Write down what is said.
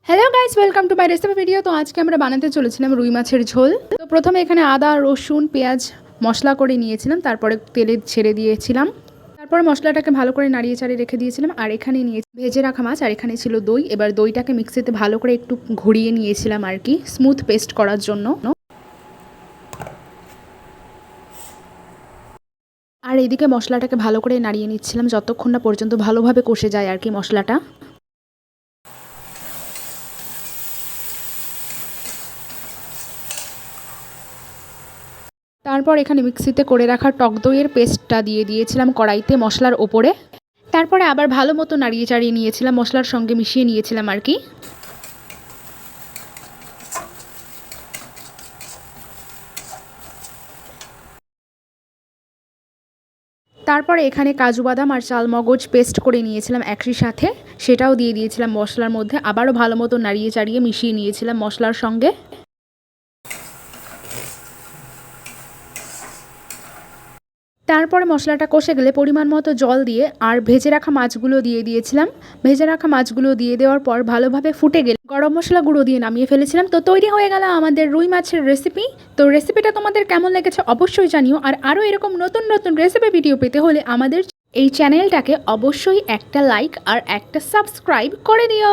Hello guys, welcome to my recipe video. তো আজকে আমরা বানাতে চলেছিলাম রুই মাছের ঝোল। তো প্রথমে এখানে আদা, রসুন, পেঁয়াজ মশলা করে নিয়েছিলাম, তারপরে তেলে ছেড়ে দিয়েছিলাম। তারপরে মশলাটাকে ভালো করে নাড়িয়ে চাড়িয়ে রেখে দিয়েছিলাম। আর এখানে নিয়েছি ভেজে রাখা মাছ, আর এখানে ছিল দই। এবার দইটাকে মিক্সিতে ভালো করে একটু ঘুরিয়ে নিয়েছিলাম আর কি, স্মুথ পেস্ট করার জন্য। আর এদিকে মশলাটাকে ভালো করে নাড়িয়ে নিচ্ছিলাম যতক্ষণ না পর্যন্ত ভালোভাবে কষে যায় আর কি মশলাটা। তারপর এখানে মিক্সিতে করে রাখা টক দইয়ের পেস্টটা দিয়ে দিয়েছিলাম কড়াইতে মশলার ওপরে। তারপরে আবার ভালো মতো নাড়িয়ে চাড়িয়ে নিয়েছিলাম, মশলার সঙ্গে মিশিয়ে নিয়েছিলাম আর কি। তারপরে এখানে কাজু বাদাম আর চাল মগজ পেস্ট করে নিয়েছিলাম একই সাথে, সেটাও দিয়ে দিয়েছিলাম মশলার মধ্যে। আবারও ভালো মতো নাড়িয়ে চাড়িয়ে মিশিয়ে নিয়েছিলাম মশলার সঙ্গে। তারপরে মশলাটা কষে গেলে পরিমাণ মতো জল দিয়ে আর ভেজে রাখা মাছগুলো দিয়ে দিয়েছিলাম। ভেজে রাখা মাছগুলো দিয়ে দেওয়ার পর ভালোভাবে ফুটে গেলে গরম মশলা গুঁড়ো দিয়ে নামিয়ে ফেলেছিলাম। তো তৈরি হয়ে গেল আমাদের রুই মাছের রেসিপি। তো রেসিপিটা তোমাদের কেমন লেগেছে অবশ্যই জানিও। আর আরও এরকম নতুন নতুন রেসিপি ভিডিও পেতে হলে আমাদের এই চ্যানেলটাকে অবশ্যই একটা লাইক আর একটা সাবস্ক্রাইব করে দিও।